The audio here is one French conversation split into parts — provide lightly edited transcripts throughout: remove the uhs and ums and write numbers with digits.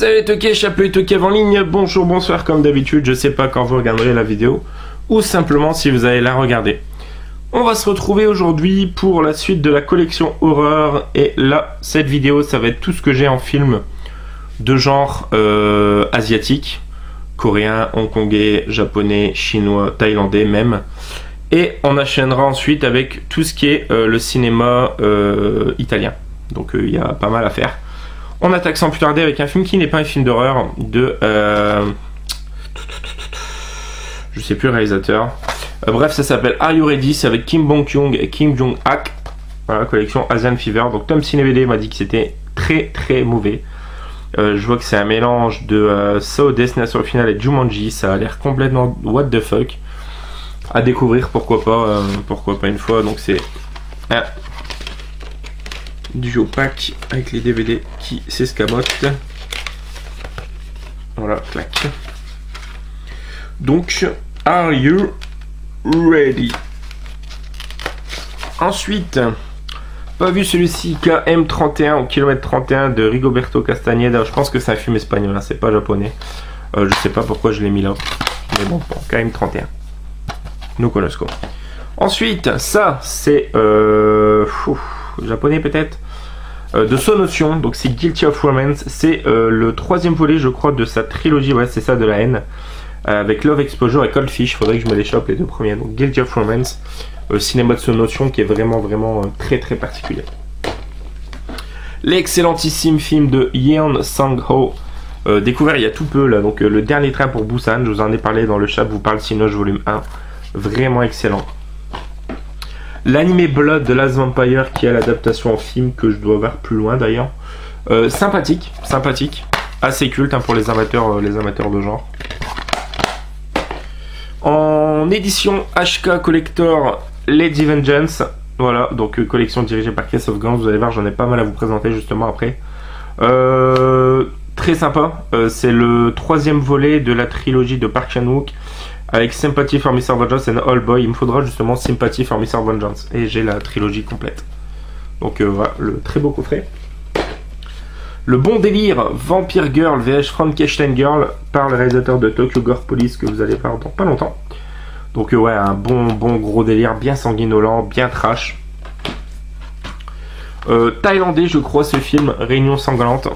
Salut Toké, Chapeau et Toké en ligne, bonjour, bonsoir comme d'habitude, je sais pas quand vous regarderez la vidéo, ou simplement si vous allez la regarder. On va se retrouver aujourd'hui pour la suite de la collection horreur, et là, cette vidéo, ça va être tout ce que j'ai en film de genre asiatique, coréen, hongkongais, japonais, chinois, thaïlandais même. Et on enchaînera ensuite avec tout ce qui est le cinéma italien. Donc il y a pas mal à faire. On attaque sans plus tarder avec un film qui n'est pas un film d'horreur de... je sais plus le réalisateur. Bref, ça s'appelle Are You Ready? C'est avec Kim Bong-kyung et Kim Jong-hak. Voilà, collection Asian Fever. Donc Tom Cinévd m'a dit que c'était très très mauvais. Je vois que c'est un mélange de Saw, Destination Finale et Jumanji. Ça a l'air complètement what the fuck. À découvrir, pourquoi pas une fois. Donc c'est un duo pack avec les DVD qui s'escamotent. Voilà, clac. Donc, Are You Ready? Ensuite, pas vu celui-ci, KM31 au kilomètre 31 de Rigoberto Castañeda. Je pense que c'est un film espagnol, hein, c'est pas japonais. Je sais pas pourquoi je l'ai mis là. Mais bon, KM31. Nous connaissons. Ensuite, ça, c'est japonais peut-être, de Sonotion, donc c'est Guilty of Romance. C'est le troisième volet, je crois, de sa trilogie, ouais, c'est ça, de la haine, avec Love Exposure et Cold Fish. Faudrait que je me les chope les deux premiers. Donc Guilty of Romance, cinéma de Sonotion qui est vraiment très très particulier. L'excellentissime film de Yeon Sang-ho, découvert il y a tout peu là, donc le dernier train pour Busan. Je vous en ai parlé dans le chat, vous parle Cinoche volume 1. Vraiment excellent. L'anime Blood de Last Vampire qui est l'adaptation en film que je dois voir plus loin d'ailleurs. Sympathique, assez culte, hein, pour les amateurs de genre. En édition HK Collector, Lady Vengeance. Voilà, donc collection dirigée par Chris of Gans. Vous allez voir, j'en ai pas mal à vous présenter justement après. Très sympa. C'est le troisième volet de la trilogie de Park Chan-wook, avec Sympathy for Mr. Vengeance et All Boy. Il me faudra justement Sympathy for Mr. Vengeance. Et j'ai la trilogie complète. Donc voilà, le très beau coffret. Le bon délire Vampire Girl vs Frankenstein Girl par le réalisateur de Tokyo Gore Police que vous allez voir dans pas longtemps. Donc ouais, un bon gros délire, bien sanguinolent, bien trash. Thaïlandais, je crois, ce film, Réunion sanglante.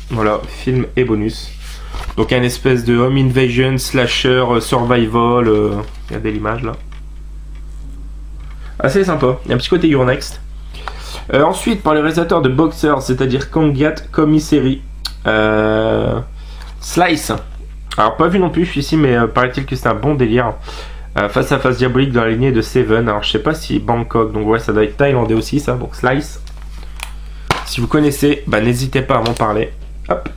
Voilà, film et bonus. Donc un espèce de home invasion, slasher, survival, regardez l'image là. Assez sympa, il y a un petit côté Your Next. Ensuite, par le réalisateur de Boxer, c'est-à-dire Kongyat Commissary, Slice. Alors pas vu non plus ici, mais paraît-il que c'est un bon délire. Face à face diabolique dans la lignée de Seven. Alors je sais pas si Bangkok, donc ouais, ça doit être thaïlandais aussi ça, donc Slice. Si vous connaissez, bah n'hésitez pas à m'en parler. Hop.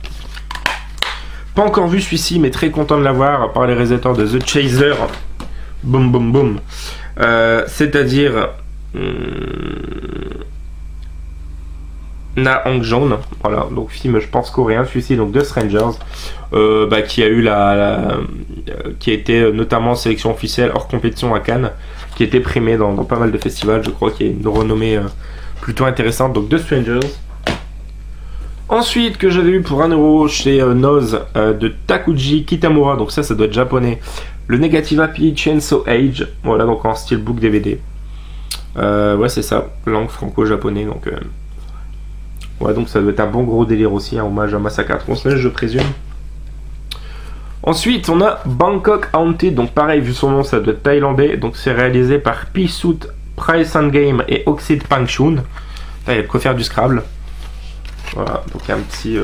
Pas encore vu celui-ci, mais très content de l'avoir, par les réalisateurs de The Chaser. Boum boum boum. C'est-à-dire Na Hong-jeon. Voilà, donc film, je pense coréen, celui-ci, donc The Strangers, qui a eu qui a été notamment en sélection officielle hors compétition à Cannes, qui a été primé dans pas mal de festivals, je crois qu'il y a une renommée plutôt intéressante. Donc The Strangers. Ensuite, que j'avais eu pour 1€ chez Noz, de Takuji Kitamura, donc ça doit être japonais. Le Negative Happy Chainsaw Age, voilà, donc en style book DVD. Ouais, c'est ça, langue franco-japonais, donc... ouais, donc ça doit être un bon gros délire aussi, un hommage à Massacre à tronçonneuse, je présume. Ensuite, on a Bangkok Haunted, donc pareil, vu son nom, ça doit être thaïlandais, donc c'est réalisé par P-Suit Price and Game et Oxide Pangchun. Là, il y a de quoi faire du Scrabble. Voilà, donc il y a un petit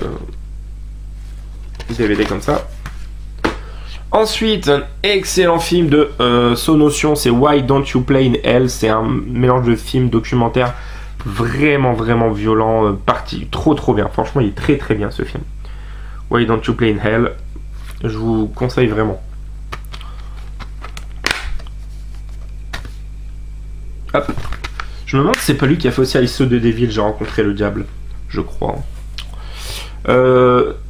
DVD comme ça. Ensuite, un excellent film de Sonotion, c'est Why Don't You Play in Hell. C'est un mélange de film documentaire vraiment violent, trop bien. Franchement, il est très bien ce film. Why Don't You Play in Hell, je vous conseille vraiment. Hop. Je me demande si c'est pas lui qui a fait aussi Alice de Devil, J'ai rencontré le diable. Je crois.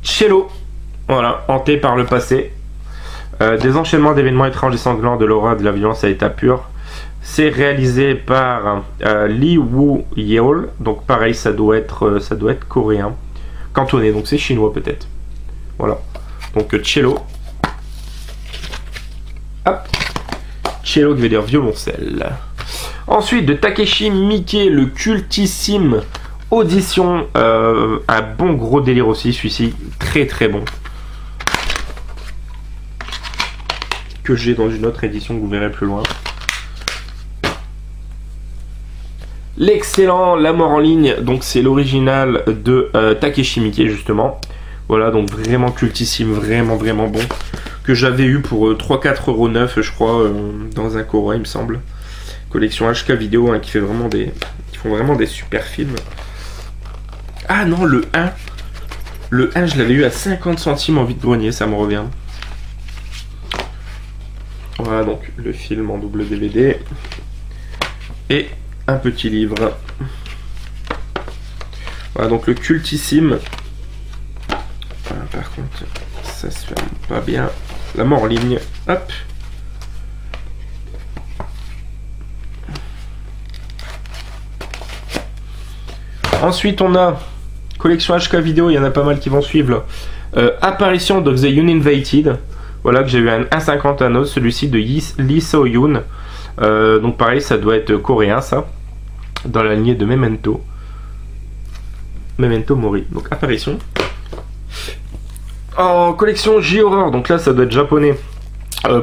Cello, voilà, hanté par le passé. Des enchaînements d'événements étranges et sanglants, de l'horreur, de la violence à état pur. C'est réalisé par Lee Woo Yeol, donc pareil, ça doit être coréen. cantonais, donc c'est chinois peut-être. Voilà. Donc cello. Hop. Cello qui veut dire violoncelle. Ensuite de Takeshi Miike, le cultissime Audition. Un bon gros délire aussi, celui-ci. Très très bon. Que j'ai dans une autre édition que vous verrez plus loin. L'excellent La Mort en ligne, donc c'est l'original de Takeshi Miike justement. Voilà, donc vraiment cultissime, vraiment bon. Que j'avais eu pour 3-4,9€ je crois, dans un Cora il me semble. Collection HK vidéo hein, qui font vraiment des super films. Ah non, le 1. Le 1 je l'avais eu à 50 centimes en vide-grenier, ça me revient. Voilà donc le film en double DVD. Et un petit livre. Voilà donc le cultissime. Voilà, par contre, ça se ferme pas bien. La Mort en ligne. Hop. Ensuite, on a collection HK vidéo. Il y en a pas mal qui vont suivre. Apparition of the Uninvited. Voilà que j'ai eu un 1,50 à note. Celui-ci de Lee So-yoon. Donc pareil, ça doit être coréen ça. Dans la lignée de Memento. Memento Mori. Donc apparition. En collection J-Horror, donc là ça doit être japonais.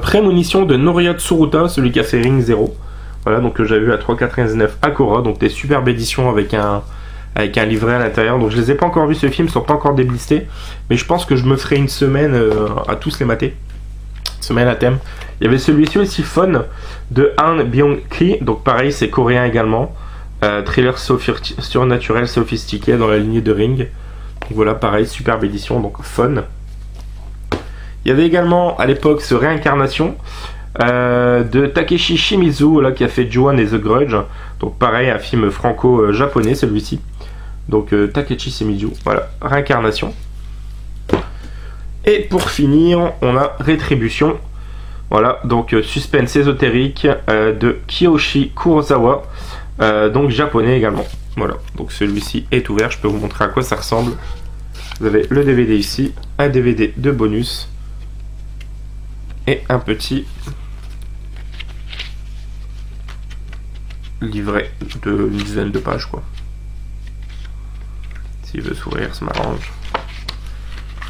Prémonition de Noria Tsuruta, celui qui a fait Ring 0. Voilà, donc que j'avais vu à 3,99€ à Cora. Donc des superbes éditions avec un livret à l'intérieur. Donc je les ai pas encore vus, ce film, ils sont pas encore déblistés. Mais je pense que je me ferai une semaine à tous les mater. Semaine à thème. Il y avait celui-ci aussi, Fun, de Han Byung-ki. Donc pareil, c'est coréen également. Thriller surnaturel sophistiqué dans la lignée de Ring. Donc voilà, pareil, superbe édition, donc Fun. Il y avait également à l'époque ce Réincarnation de Takeshi Shimizu là, qui a fait Ju-On et The Grudge. Donc pareil, un film franco-japonais celui-ci. Donc Takeshi Shimizu, voilà, Réincarnation. Et pour finir, on a Rétribution. Voilà, donc suspense ésotérique de Kiyoshi Kurosawa. Donc japonais également. Voilà, donc celui-ci est ouvert, je peux vous montrer à quoi ça ressemble. Vous avez le DVD ici, un DVD de bonus et un petit livret de une dizaine de pages quoi. S'il veut s'ouvrir, ça m'arrange.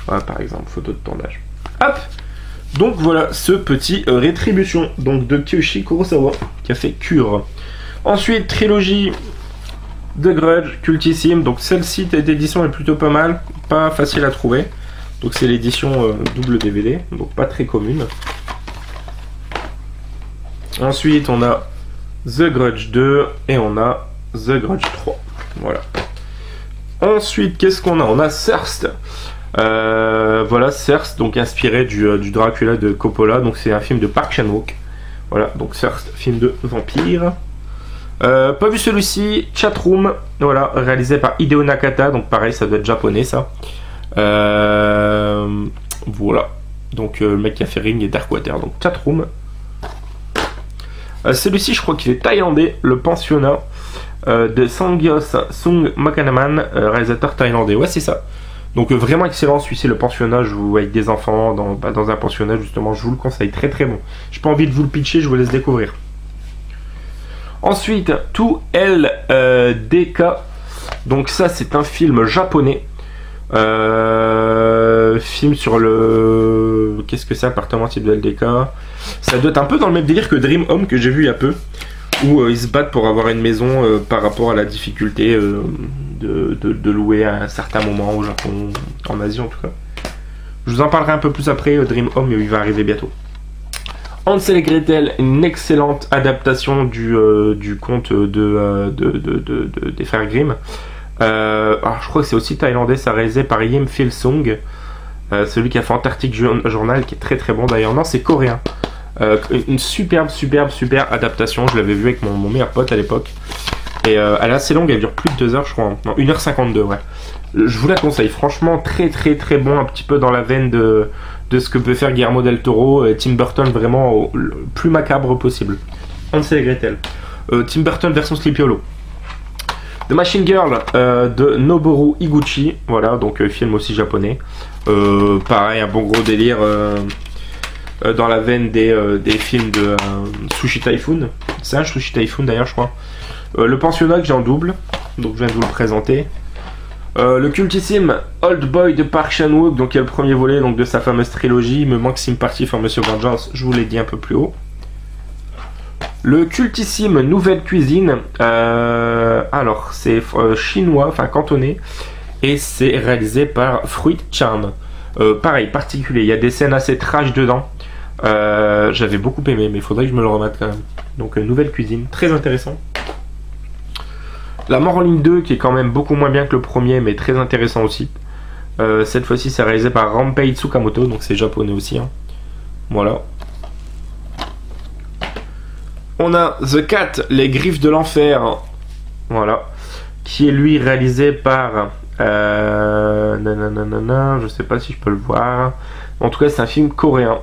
Voilà par exemple, photo de tournage. Hop. Donc voilà ce petit Rétribution donc de Kiyoshi Kurosawa qui a fait Cure. Ensuite trilogie The Grudge, cultissime. Donc celle-ci d'édition est plutôt pas mal, pas facile à trouver. Donc c'est l'édition double DVD, donc pas très commune. Ensuite on a The Grudge 2 et on a The Grudge 3. Voilà. Ensuite qu'est-ce qu'on a? On a Thirst. Voilà Thirst, donc inspiré du Dracula de Coppola. Donc c'est un film de Park Chan-wook. Voilà, donc Thirst, film de vampire. Pas vu celui-ci, Chatroom, voilà, réalisé par Hideo Nakata, donc pareil, ça doit être japonais ça. Voilà, donc le mec qui a fait Ring et Darkwater, donc Chatroom. Celui-ci, je crois qu'il est thaïlandais, Le Pensionnat de Sangyos Sung Makanaman, réalisateur thaïlandais, ouais, c'est ça. Donc vraiment excellent celui-ci, Le Pensionnat, avec des enfants dans un pensionnat, justement, je vous le conseille, très très bon. J'ai pas envie de vous le pitcher, je vous laisse découvrir. Ensuite, 2LDK. Donc ça, c'est un film japonais. Film sur le... Qu'est-ce que c'est, appartement type de LDK? Ça doit être un peu dans le même délire que Dream Home que j'ai vu il y a peu. Où ils se battent pour avoir une maison par rapport à la difficulté de louer à un certain moment au Japon, en Asie en tout cas. Je vous en parlerai un peu plus après, Dream Home, il va arriver bientôt. Hansel et Gretel, une excellente adaptation du conte des frères Grimm. Alors je crois que c'est aussi thaïlandais, ça réalisé par Yim Phil Sung, celui qui a fait Antarctic Journal, qui est très très bon d'ailleurs. Non, c'est coréen. Une superbe adaptation, je l'avais vu avec mon meilleur pote à l'époque. Et elle est assez longue, elle dure plus de 2 heures je crois. Non, 1h52, ouais. Je vous la conseille, franchement très bon, un petit peu dans la veine de ce que peut faire Guillermo del Toro et Tim Burton, vraiment le plus macabre possible. Hansel et Gretel. Tim Burton version Sleepy Hollow. The Machine Girl de Noboru Higuchi, voilà, donc film aussi japonais. Pareil, un bon gros délire dans la veine des films de Sushi Typhoon. C'est un Sushi Typhoon d'ailleurs, je crois. Le pensionnat que j'ai en double, donc je viens de vous le présenter. Le cultissime Old Boy de Park Chan-wook, donc il y a le premier volet donc, de sa fameuse trilogie. Il me manque Sympathy for Monsieur Vengeance, je vous l'ai dit un peu plus haut. Le cultissime Nouvelle Cuisine, alors c'est chinois, enfin cantonais, et c'est réalisé par Fruit Charm. Pareil, particulier, il y a des scènes assez trash dedans. J'avais beaucoup aimé, mais il faudrait que je me le remette quand même. Donc Nouvelle Cuisine, très intéressant. La Mort en ligne 2, qui est quand même beaucoup moins bien que le premier, mais très intéressant aussi. Cette fois-ci, c'est réalisé par Rampei Tsukamoto, donc c'est japonais aussi. Hein. Voilà. On a The Cat, les griffes de l'enfer, voilà, qui est lui réalisé par, je sais pas si je peux le voir, en tout cas c'est un film coréen.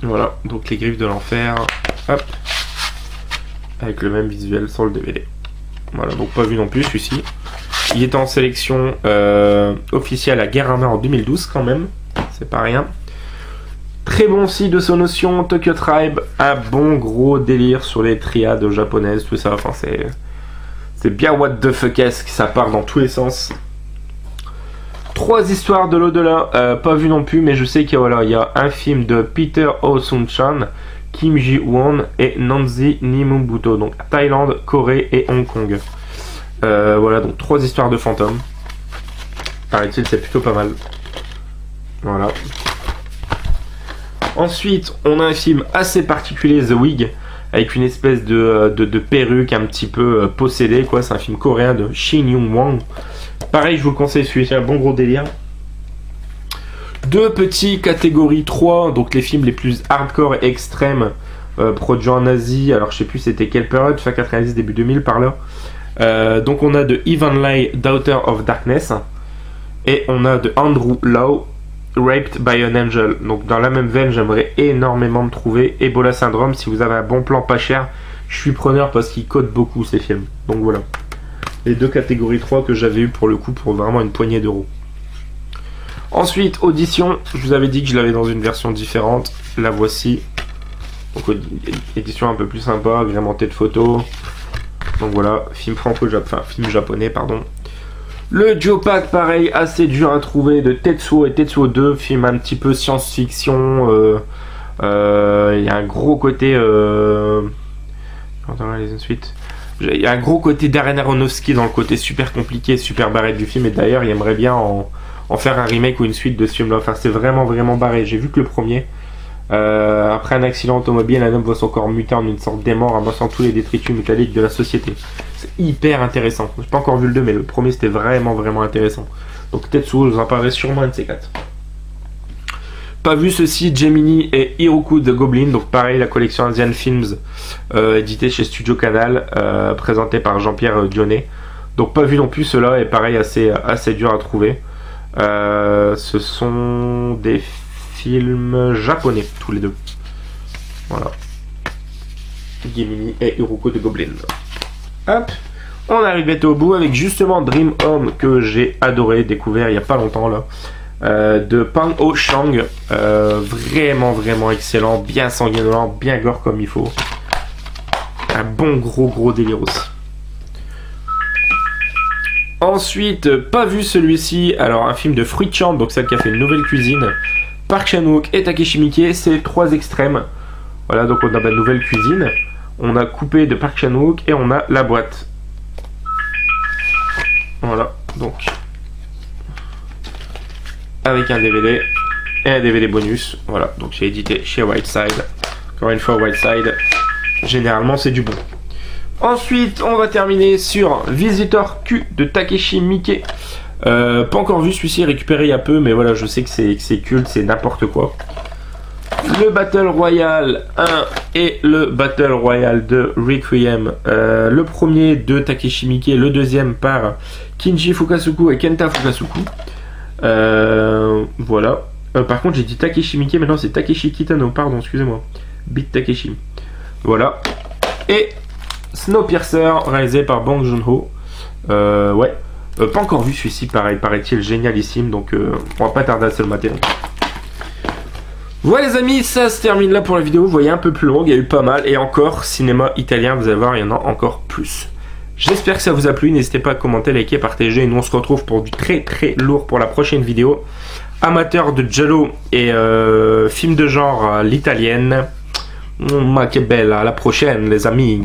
Voilà, donc les griffes de l'enfer, hop, avec le même visuel sur le DVD. Voilà, donc pas vu non plus celui-ci. Il était en sélection officielle à Guerrama en 2012 quand même, c'est pas rien. Très bon aussi de son notion, Tokyo Tribe, un bon gros délire sur les triades japonaises, tout ça, enfin c'est bien what the fuck-esque, ça part dans tous les sens. 3 histoires de l'au-delà, pas vu non plus, mais je sais qu'il y a un film de Peter Oh Sun-chan, Kim Ji-won et Nanzi Nimumbuto, donc Thaïlande, Corée et Hong Kong. Voilà, donc 3 histoires de fantômes. Paraît-il, c'est plutôt pas mal. Voilà. Ensuite, on a un film assez particulier, The Wig, avec une espèce de perruque un petit peu possédée, quoi. C'est un film coréen de Shin Young-won. Pareil, je vous le conseille, celui-ci, un bon gros délire. 2 petits catégories 3, donc les films les plus hardcore et extrêmes, produits en Asie. Alors, je sais plus c'était quelle période, fin 90, début 2000, par là. Donc, on a de Heavenly Daughter of Darkness, et on a de Andrew Lau, Raped by an Angel. Donc dans la même veine, j'aimerais énormément me trouver Ebola Syndrome. Si vous avez un bon plan pas cher, je suis preneur parce qu'ils codent beaucoup ces films. Donc voilà. Les 2 catégories 3 que j'avais eu pour le coup pour vraiment une poignée d'euros. Ensuite, Audition. Je vous avais dit que je l'avais dans une version différente. La voici. Donc édition un peu plus sympa, agrémentée de photos. Donc voilà, film film japonais, pardon. Le Duopack, pareil, assez dur à trouver, de Tetsuo et Tetsuo 2, film un petit peu science-fiction. Il y a un gros côté... Il y a un gros côté Darren Aronofsky dans le côté super compliqué, super barré du film. Et d'ailleurs, il aimerait bien en faire un remake ou une suite de ce film-là. Enfin, c'est vraiment, vraiment barré. J'ai vu que le premier. Après un accident automobile, un homme voit son corps muter en une sorte d'aimant, ramassant tous les détritus métalliques de la société. C'est hyper intéressant. J'ai pas encore vu le 2, mais le premier c'était vraiment vraiment intéressant. Donc Tetsuo, je vous en parlerai sûrement un de ces 4. Pas vu ceci, Gemini et Hiroku the Goblin, donc pareil, la collection Asian Films, éditée chez Studio Canal, présentée par Jean-Pierre Dionnet. Donc pas vu non plus, cela est pareil, assez dur à trouver. Ce sont des films japonais, tous les 2. Voilà. Gemini et Hiroku the Goblin. Hop, on arrive bientôt au bout avec justement Dream Home que j'ai adoré, découvert il n'y a pas longtemps là. De Pang Ho Chang, vraiment vraiment excellent, bien sanguinolent, bien gore comme il faut. Un bon gros délire aussi. Ensuite, pas vu celui-ci, alors un film de Fruit Champ, donc celle qui a fait une nouvelle cuisine, Park Chan-wook et Takeshi Miike, c'est 3 extrêmes. Voilà, donc on a la nouvelle cuisine, on a coupé de Park Chan-wook et on a la boîte. Voilà, donc avec un DVD et un DVD bonus. Voilà, donc j'ai édité chez Whiteside. Encore une fois, Whiteside, généralement c'est du bon. Ensuite, on va terminer sur Visitor Q de Takeshi Miike. Pas encore vu celui-ci, récupéré il y a peu, mais voilà, je sais que c'est culte, c'est n'importe quoi. Le Battle Royale 1 et le Battle Royale de Requiem. Le premier de Takeshi Miike, le deuxième par Kinji Fukasuku et Kenta Fukasuku. Voilà. Par contre, j'ai dit Takeshi Miike, maintenant c'est Takeshi Kitano, pardon, excusez-moi. Beat Takeshi. Voilà. Et Snowpiercer, réalisé par Bong Joon-ho. Ouais, pas encore vu celui-ci, pareil, paraît-il génialissime, donc on va pas tarder à se le mater. Voilà les amis, ça se termine là pour la vidéo, vous voyez un peu plus longue, il y a eu pas mal, et encore, cinéma italien, vous allez voir, il y en a encore plus. J'espère que ça vous a plu, n'hésitez pas à commenter, liker, partager, et nous on se retrouve pour du très très lourd pour la prochaine vidéo. Amateur de giallo et film de genre à l'italienne, ma que belle, à la prochaine les amis.